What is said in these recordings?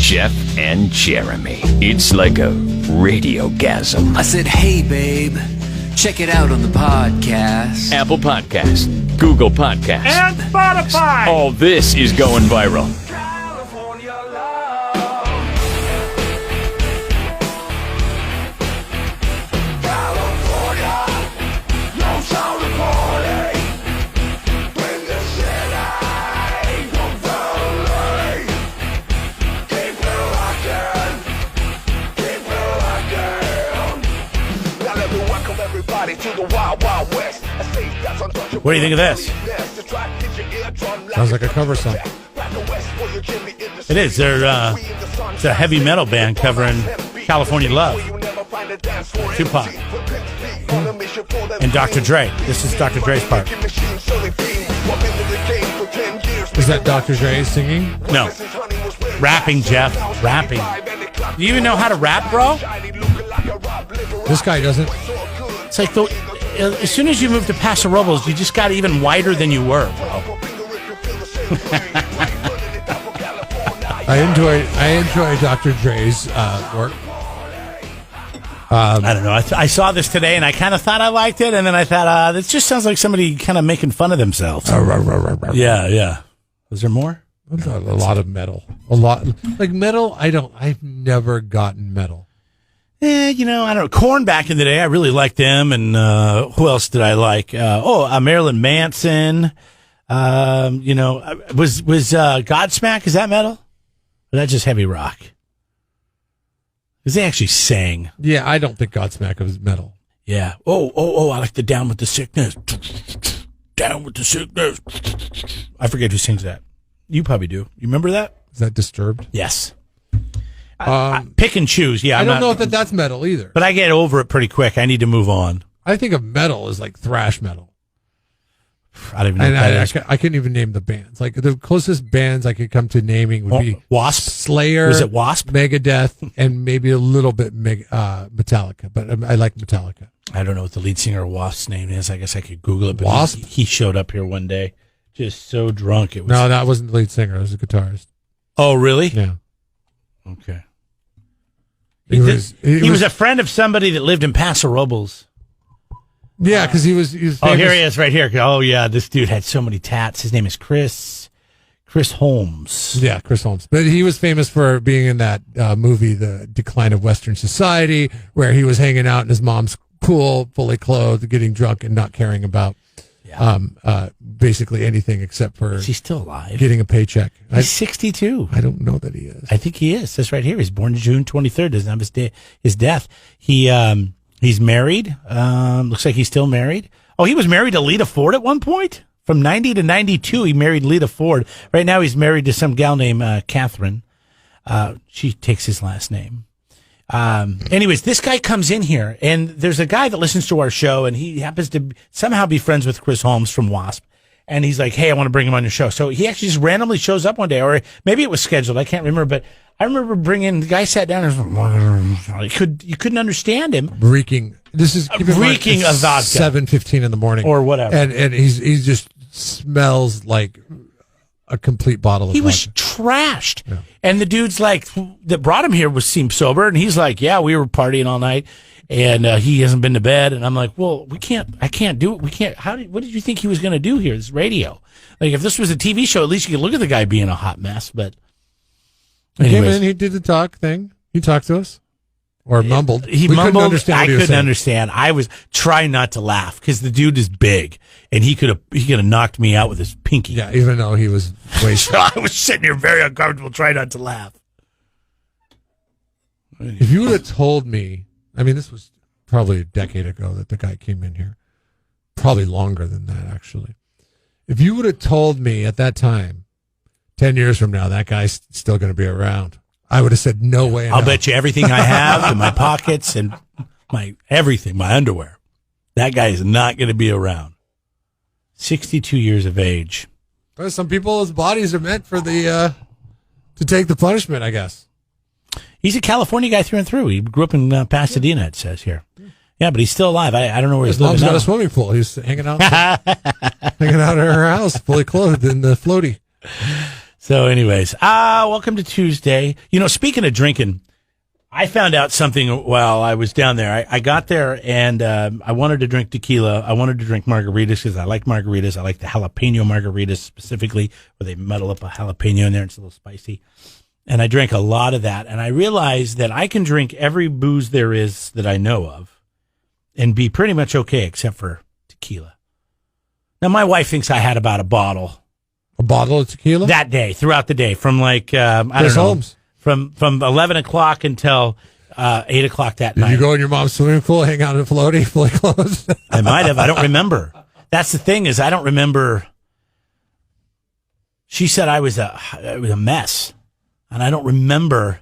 Jeff and Jeremy. It's like a radiogasm. I said, hey, babe, check it out on the podcast. Apple Podcast, Google Podcast, and Spotify. All this is going viral. What do you think of this? Sounds like a cover song. It is. It's a heavy metal band covering California Love. Tupac. And Dr. Dre. This is Dr. Dre's part. Is that Dr. Dre singing? No. Rapping, Jeff. Rapping. Do you even know how to rap, bro? This guy doesn't. It's like as soon as you move to Paso Robles, you just got even wider than you were, bro. I enjoy Dr. Dre's work. I don't know. I saw this today, and I kind of thought I liked it, and then I thought, this just sounds like somebody kind of making fun of themselves. Yeah. Was there more? A lot of metal. A lot. Like metal, I've never gotten metal. I don't know. Korn back in the day, I really liked them, and who else did I like? Marilyn Manson. Was Godsmack, is that metal? Or that just heavy rock? Because they actually sang. Yeah, I don't think Godsmack was metal. Yeah. I like the Down with the Sickness. Down with the Sickness. I forget who sings that. You probably do. You remember that? Is that Disturbed? Yes. I pick and choose. Yeah, I don't know if that's metal either. But I get over it pretty quick. I need to move on. I think of metal as like thrash metal. I don't even know what that is. I couldn't even name the bands. Like the closest bands I could come to naming would be Wasp, Slayer, was it Wasp, Megadeth, and maybe a little bit Metallica. But I like Metallica. I don't know what the lead singer of Wasp's name is. I guess I could Google it. But Wasp? He showed up here one day, just so drunk. It was. No, that wasn't the lead singer. It was a guitarist. Oh, really? Yeah. Okay. He was a friend of somebody that lived in Paso Robles. Yeah, because he was famous. Oh, here he is, right here. Oh, yeah, this dude had so many tats. His name is Chris Holmes. Yeah, Chris Holmes. But he was famous for being in that movie, The Decline of Western Society, where he was hanging out in his mom's pool, fully clothed, getting drunk, and not caring about basically anything except for... Is he still alive? Getting a paycheck. He's 62. I don't know that he is. I think he is. That's right here. He's born June 23rd. Doesn't have his death. He's married. Looks like he's still married. Oh, he was married to Lita Ford at one point? From 90 to 92, he married Lita Ford. Right now, he's married to some gal named Catherine. She takes his last name. Anyways, this guy comes in here, and there's a guy that listens to our show, and he happens to somehow be friends with Chris Holmes from Wasp. And he's like, hey, I want to bring him on your show. So he actually just randomly shows up one day, or maybe it was scheduled. I can't remember, but I remember the guy sat down and you couldn't understand him. Reeking. This is reeking of vodka. 7:15 in the morning. Or whatever. And he just smells like a complete bottle of vodka. He was trashed. Yeah. And the dude's like, that brought him here seemed sober. And he's like, yeah, we were partying all night. And he hasn't been to bed. And I'm like, well, I can't do it. We can't. What did you think he was going to do here? This radio. Like, if this was a TV show, at least you could look at the guy being a hot mess. But he came in, he did the talk thing. He talked to us. Or mumbled. He mumbled. I couldn't understand. I was trying not to laugh because the dude is big. And he could have knocked me out with his pinky. Yeah, even though he was wasted. I was sitting here very uncomfortable, trying not to laugh. If you would have told me, I mean, this was probably a decade ago that the guy came in here. Probably longer than that, actually. If you would have told me at that time, 10 years from now, that guy's still going to be around, I would have said, no way. I'll bet you everything I have in my pockets and my everything, my underwear. That guy is not going to be around. 62 years of age. Well, some people's bodies are meant for to take the punishment, I guess. He's a California guy through and through. He grew up in Pasadena, it says here. Yeah, but he's still alive. I don't know where he's living now. His mom's got a swimming pool. He's hanging out at her house, fully clothed in the floaty. So, anyways, welcome to Tuesday. You know, speaking of drinking, I found out something while I was down there. I got there and I wanted to drink tequila. I wanted to drink margaritas because I like margaritas. I like the jalapeno margaritas specifically, where they muddle up a jalapeno in there and it's a little spicy. And I drank a lot of that. And I realized that I can drink every booze there is that I know of and be pretty much okay except for tequila. Now, my wife thinks I had about a bottle. A bottle of tequila? That day, throughout the day, from like, I don't know. Holmes. From 11 o'clock until 8 o'clock that night. Did you go in your mom's swimming pool, hang out in a floaty, fully clothed? I might have. I don't remember. That's the thing is I don't remember. She said it was a mess, and I don't remember.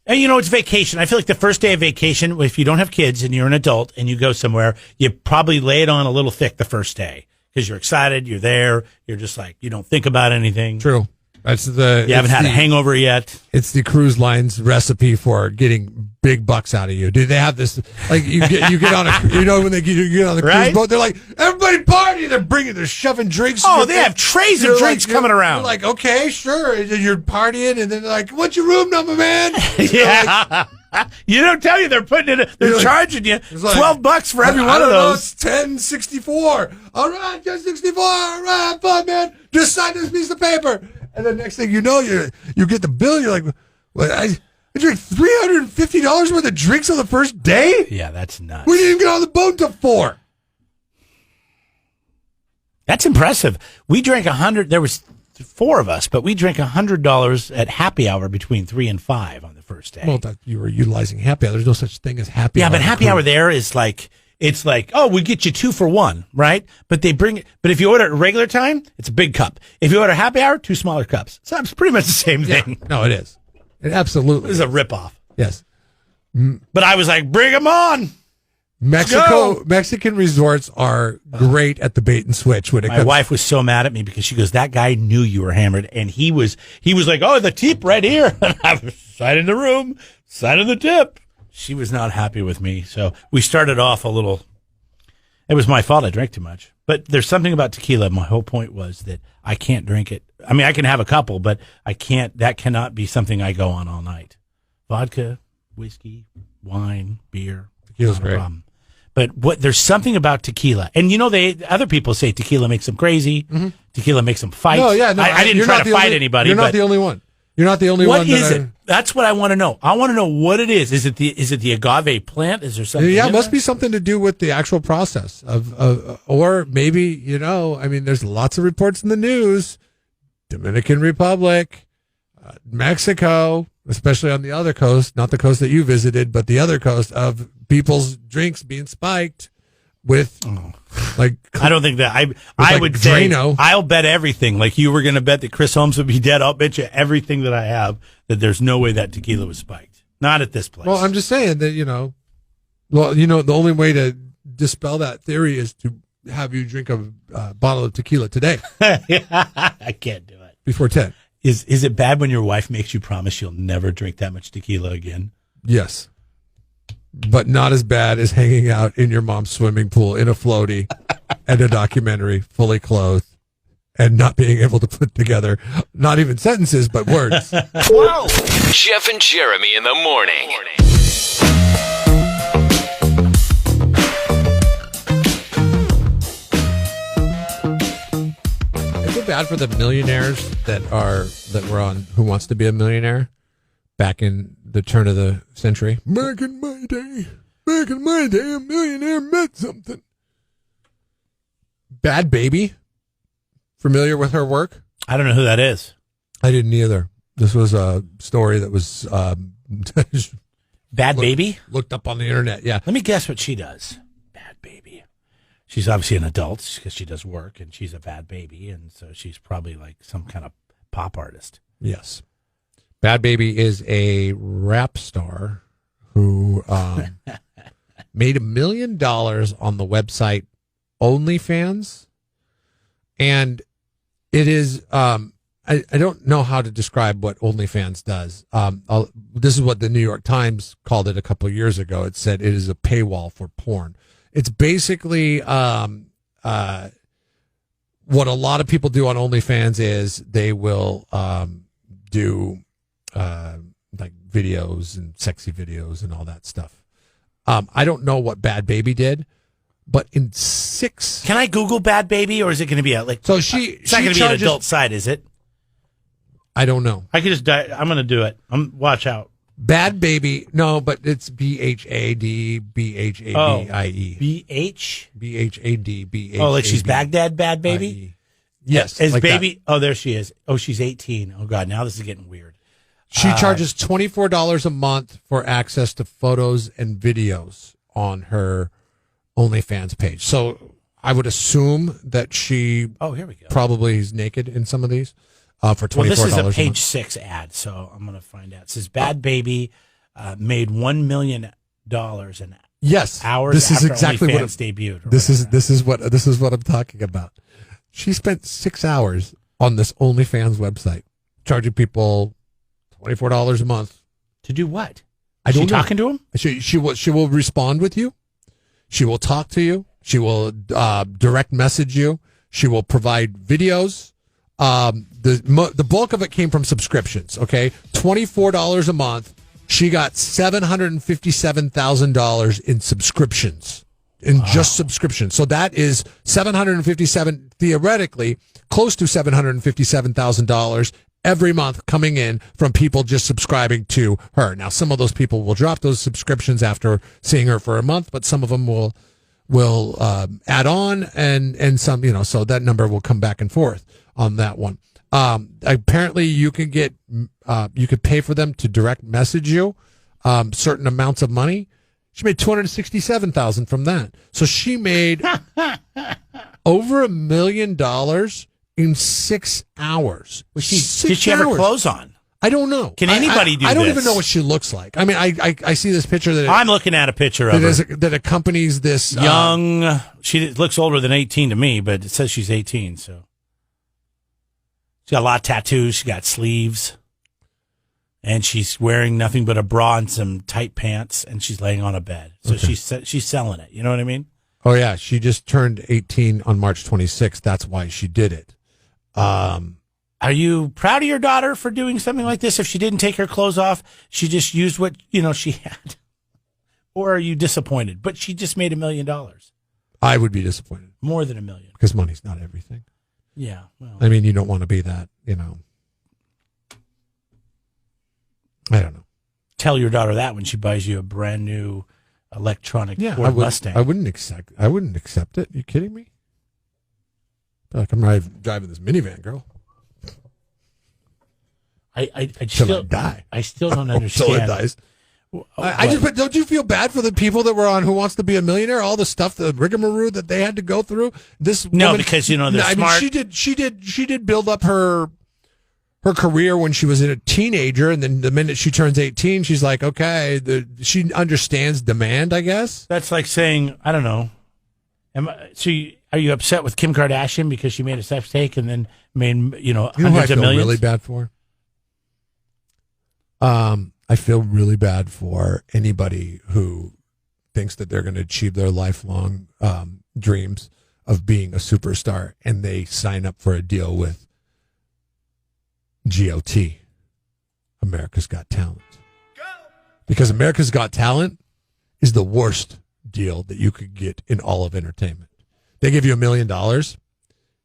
And you know, it's vacation. I feel like the first day of vacation, if you don't have kids and you're an adult and you go somewhere, you probably lay it on a little thick the first day because you're excited. You're there. You're just like, you don't think about anything. True. You haven't had a hangover yet. It's the cruise line's recipe for getting big bucks out of you. Do they have this? Like you get on a, you know, when you get on the cruise boat, they're like, everybody party. They're shoving drinks. Oh, they have trays of drinks coming around. You're like, okay, sure. And you're partying, and then they're like, what's your room number, man? Yeah. You don't tell you they're putting it. They're charging you $12 for every one of those. It's 1064. All right, 1064. All right, have fun, man. Just sign this piece of paper. And the next thing you know, you get the bill. You're like, well, I drank $350 worth of drinks on the first day? Yeah, that's nuts. We didn't even get on the boat until 4. That's impressive. We drank 100. There was 4 of us, but we drank $100 at happy hour between 3 and 5 on the first day. Well, you were utilizing happy hour. There's no such thing as happy hour. Yeah, but happy hour there is like, it's like, oh, we get you 2 for 1, right? But they bring it. But if you order at regular time, it's a big cup. If you order happy hour, 2 smaller cups. So it's pretty much the same thing. Yeah, no, it is. It absolutely is a ripoff. Yes. But I was like, bring them on. Mexican resorts are great at the bait and switch when it comes. My wife was so mad at me because she goes, that guy knew you were hammered. And he was like, oh, the tip right here. And I was signing the room, signing the tip. She was not happy with me. So we started off a little. It was my fault. I drank too much. But there's something about tequila. My whole point was that I can't drink it. I mean, I can have a couple, but I can't. That cannot be something I go on all night. Vodka, whiskey, wine, beer. Tequila's great. But there's something about tequila. And, you know, other people say tequila makes them crazy. Mm-hmm. Tequila makes them fight. No, yeah, no, I didn't try to fight anybody. You're not the only one. You're not the only one. What is it? That's what I want to know. I want to know what it is. Is it the agave plant? Is there something? Yeah, it must be something to do with the actual process or maybe, you know, I mean, there's lots of reports in the news. Dominican Republic, Mexico, especially on the other coast, not the coast that you visited, but the other coast of people's drinks being spiked with like. I don't think that I would say I'll bet everything. Like you were going to bet that Chris Holmes would be dead. I'll bet you everything that I have that there's no way that tequila was spiked. Not at this place. Well, I'm just saying that, you know, the only way to dispel that theory is to have you drink a bottle of tequila today. I can't do it. Before 10. Is it bad when your wife makes you promise you'll never drink that much tequila again? Yes. But not as bad as hanging out in your mom's swimming pool in a floaty and a documentary fully clothed and not being able to put together not even sentences, but words. Wow. Jeff and Jeremy in the morning. I feel bad for the millionaires that were on Who Wants to Be a Millionaire back in the turn of the century. Back in my day, a millionaire meant something. Bad Baby. Familiar with her work? I don't know who that is. I didn't either. This was a story that was Bad Baby? Looked up on the internet, yeah. Let me guess what she does. Bad Baby. She's obviously an adult because she does work, and she's a bad baby, and so she's probably like some kind of pop artist. Yes. Bad Baby is a rap star who made $1 million on the website OnlyFans. And it is, I don't know how to describe what OnlyFans does. This is what the New York Times called it a couple of years ago. It said it is a paywall for porn. It's basically what a lot of people do on OnlyFans is they will do like videos and sexy videos and all that stuff. I don't know what Bad Baby did, but in 6. Can I Google Bad Baby, or is it going to be like? So it's not going to be an adult site, is it? I don't know. I could just. I'm going to do it. Watch out. Bad Baby, no, but it's BHADBHABIE. BH BHADBHABIE. Oh, like she's Baghdad Bad Baby. Yes, Is like baby? that. Oh, there she is. Oh, she's 18. Oh God, now this is getting weird. She charges $24 a month for access to photos and videos on her OnlyFans page. So I would assume that she here we go. Probably is naked in some of these for $24 Well, this is a month. page 6 ad, so I'm going to find out. It says Bad Baby made $1 million in Yes, hours this is after exactly what OnlyFans debuted. This is what I'm talking about. She spent 6 hours on this OnlyFans website, charging people $24 a month to do what? I don't know. Talking to him? She will respond with you. She will talk to you. She will direct message you. She will provide videos. The bulk of it came from subscriptions. Okay, $24 a month. She got $757,000 in subscriptions, just subscriptions. So that is $757, theoretically close to $757,000 every month coming in from people just subscribing to her. Now, some of those people will drop those subscriptions after seeing her for a month, but some of them will add on, and some, so that number will come back and forth on that one. Apparently you can get, you could pay for them to direct message you, certain amounts of money. She made $267,000 from that. So she made over $1 million in 6 hours. Did she have her clothes on? I don't know. Can anybody do this? I don't even know what she looks like. I mean, I see this picture that I'm looking at a picture of her that accompanies this young. She looks older than 18 to me, but it says she's 18. So she's got a lot of tattoos. She got sleeves, and she's wearing nothing but a bra and some tight pants, and she's laying on a bed. So she's selling it. You know what I mean? Oh yeah, she just turned 18 on March 26th. That's why she did it. Are you proud of your daughter for doing something like this? If she didn't take her clothes off, she just used what she had, or are you disappointed? But she just made $1 million. I would be disappointed. More than $1 million, because money's not everything. Yeah, well, I mean, you don't want to be that. I don't know. Tell your daughter that when she buys you a brand new electronic Ford Mustang. I wouldn't accept it. Are you kidding me? Like, I'm driving this minivan, girl. I die. I still don't understand. Until it dies. But don't you feel bad for the people that were on Who Wants to Be a Millionaire? All the stuff, the rigmarole that they had to go through. Because they're smart. Mean, she did build up her career when she was a teenager, and then the minute she turns 18, she's like, okay, she understands demand, I guess. That's like saying, I don't know. Are you upset with Kim Kardashian because she made a sex tape and then made hundreds of millions? Really bad for. I feel really bad for anybody who thinks that they're going to achieve their lifelong dreams of being a superstar, and they sign up for a deal with GOT, America's Got Talent. Because America's Got Talent is the worst deal that you could get in all of entertainment. They give you $1 million.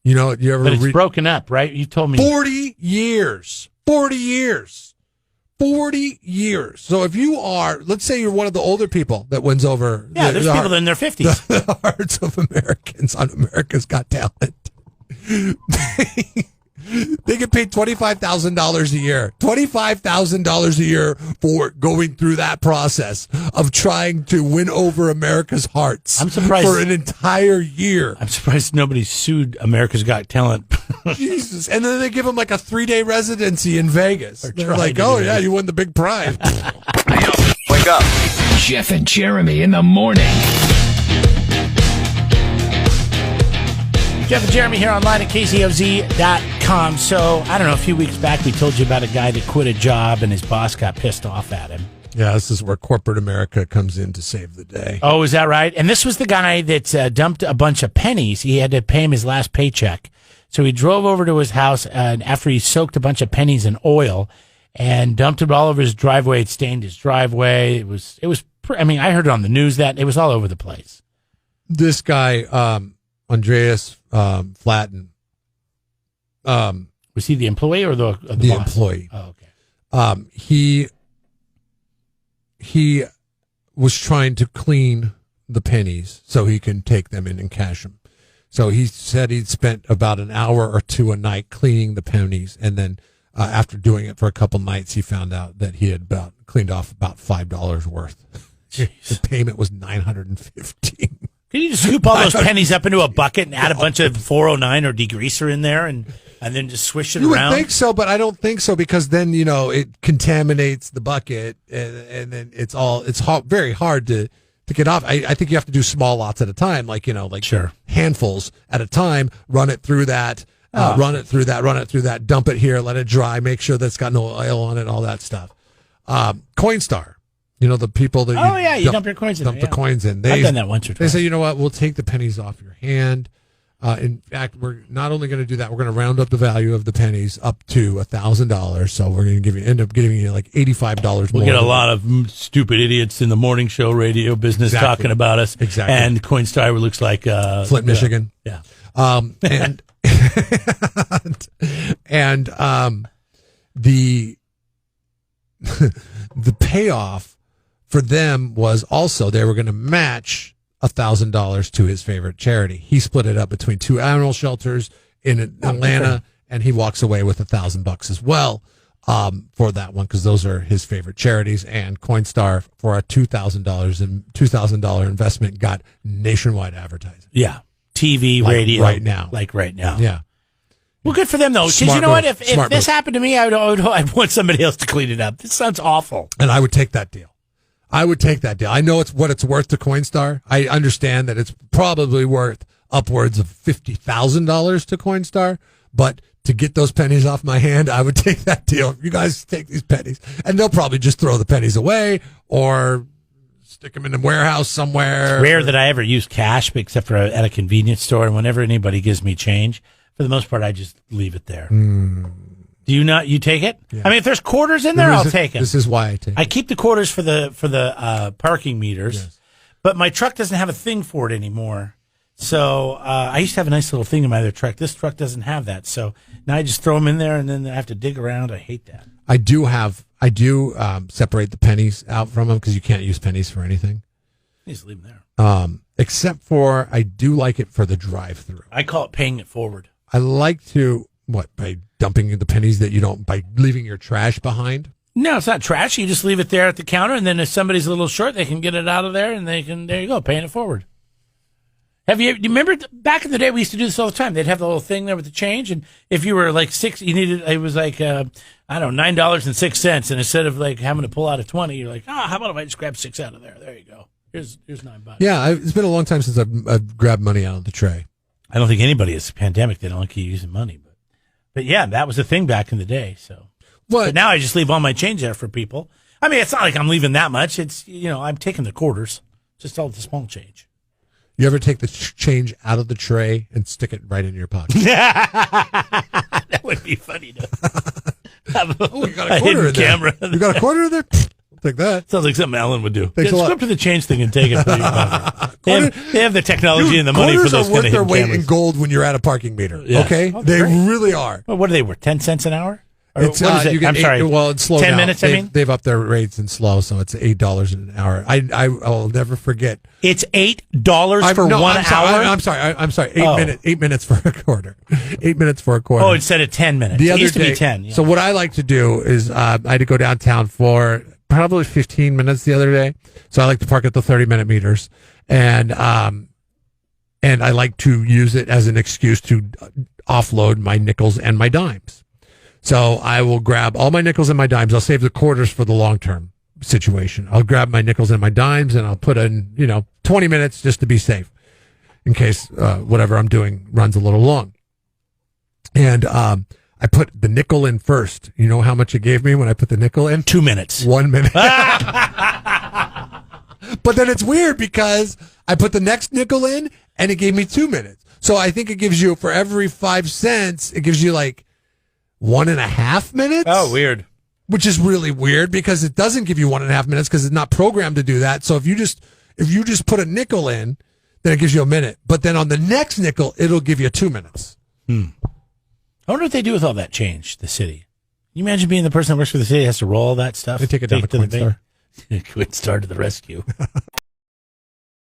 You ever? But it's broken up, right? You told me 40 years. 40 years. 40 years. So if you are, let's say you're one of the older people that wins over. Yeah, there's people in their 50s. The hearts of Americans on America's Got Talent. They get paid $25,000 a year. $25,000 a year for going through that process of trying to win over America's hearts. I'm surprised for an entire year. I'm surprised nobody sued America's Got Talent. Jesus. And then they give them like a 3-day residency in Vegas. They're like, oh yeah, you won the big prize. Wake up. Jeff and Jeremy in the morning. Jeff and Jeremy here online at KCOZ.com. So, I don't know, a few weeks back we told you about a guy that quit a job and his boss got pissed off at him. Yeah, this is where corporate America comes in to save the day. Oh, is that right? And this was the guy that dumped a bunch of pennies. He had to pay him his last paycheck. So he drove over to his house, and after he soaked a bunch of pennies in oil and dumped it all over his driveway, it stained his driveway. I heard it on the news that it was all over the place. This guy, Andreas Flatten, was he the employee or the the boss? employee? Oh, okay. He was trying to clean the pennies so he can take them in and cash them. So he said he'd spent about an hour or two a night cleaning the pennies, and then after doing it for a couple nights, he found out that he had cleaned off about $5 worth. Jeez. The payment was $915. Can you just scoop all those pennies up into a bucket and add a bunch of 409 or degreaser in there and then just swish it You around? would think so, but I don't think so, because then, it contaminates the bucket, and then it's very hard to get off. I think you have to do small lots at a time, Sure. handfuls at a time, run it through that, run it through that, dump it here, let it dry, make sure that's got no oil on it, all that stuff. Coinstar. The people that you dump your coins in dump there, the coins in. I've done that once or They twice. say, you know what, we'll take the pennies off your hand. In fact, we're not only going to do that, we're going to round up the value of the pennies up to $1,000. So we're going to end up giving you like $85 more. We'll get a lot of stupid idiots in the morning show radio business talking about us. Exactly. And Coinstar looks like Flint, Michigan. Yeah. And the payoff for them was also they were going to match $1,000 to his favorite charity. He split it up between two animal shelters in Atlanta, and he walks away with $1,000 as well for that one, because those are his favorite charities. And Coinstar, for a $2,000 investment, got nationwide advertising. Yeah. TV, Like radio. right now. Like right now. Yeah. Well, good for them, though. Because you know what? If this happened to me, I'd want somebody else to clean it up. This sounds awful. And I would take that deal. I know it's what it's worth to Coinstar. I understand that it's probably worth upwards of $50,000 to Coinstar, but to get those pennies off my hand, I would take that deal. You guys take these pennies, and they'll probably just throw the pennies away or stick them in a warehouse somewhere. It's rare that I ever use cash, except for at a convenience store. And whenever anybody gives me change, for the most part, I just leave it there. Do you not? You take it? Yeah. I mean, if there's quarters in there, I'll take it. This is why I take it. I keep the quarters for the parking meters, Yes. but my truck doesn't have a thing for it anymore. So I used to have a nice little thing in my other truck. This truck doesn't have that. So now I just throw them in there, and then I have to dig around. I hate that. I do separate the pennies out from them, because you can't use pennies for anything. You just leave them there. Except for, I do like it for the drive-through. I call it paying it forward. I like to, by dumping the pennies by leaving your trash behind? No, it's not trash. You just leave it there at the counter, and then if somebody's a little short, they can get it out of there, and there you go, paying it forward. Do you remember back in the day, we used to do this all the time. They'd have the little thing there with the change, and if you were like it was like, $9.06, and instead of like having to pull out a 20, you're like, how about if I just grab 6 out of there? There you go. Here's $9. Yeah, it's been a long time since I've grabbed money out of the tray. I don't think anybody is pandemic. They don't like you using money, but yeah, that was a thing back in the day. So, but now I just leave all my change there for people. I mean, it's not like I'm leaving that much. It's I'm taking the quarters, just all the small change. You ever take the change out of the tray and stick it right in your pocket? That would be funny to have you got a quarter in there. Camera. You got a quarter in there? I'll take that. Sounds like something Alan would do. Thanks a lot. Go up to the change thing and take it. From your pocket. They have the technology and the money for quarters those are worth kind of their hidden weight cameras. in gold when you're at a parking meter. Yeah. Okay, Oh, they great. really are. Well, what are they worth? 10 cents an hour? Or It's what is it? you get I'm sorry. Well, it's slow. 10 now. minutes. They've upped their rates in slow, so it's $8 an hour. I'll never forget. It's $8 for 1 hour. I'm sorry. 8 minutes for a quarter. 8 minutes for a quarter. Oh, instead of 10 minutes. The It other used to day, be 10. Yeah. So what I like to do is I had to go downtown for probably 15 minutes the other day. So I like to park at the 30-minute meters, and I like to use it as an excuse to offload my nickels and my dimes. So I will grab all my nickels and my dimes. I'll save the quarters for the long-term situation. I'll grab my nickels and my dimes, and I'll put in 20 minutes just to be safe in case whatever I'm doing runs a little long. And I put the nickel in first. You know how much it gave me when I put the nickel in? 2 minutes. 1 minute. But then it's weird because I put the next nickel in and it gave me 2 minutes. So I think it gives you, for every 5 cents, it gives you like 1.5 minutes. Oh, weird. Which is really weird because it doesn't give you 1.5 minutes because it's not programmed to do that. So if you just put a nickel in, then it gives you a minute. But then on the next nickel, it'll give you 2 minutes. I wonder what they do with all that change, the city. Can you imagine being the person that works for the city has to roll all that stuff? They take it down to the bank? Coinstar. Coinstar to the rescue.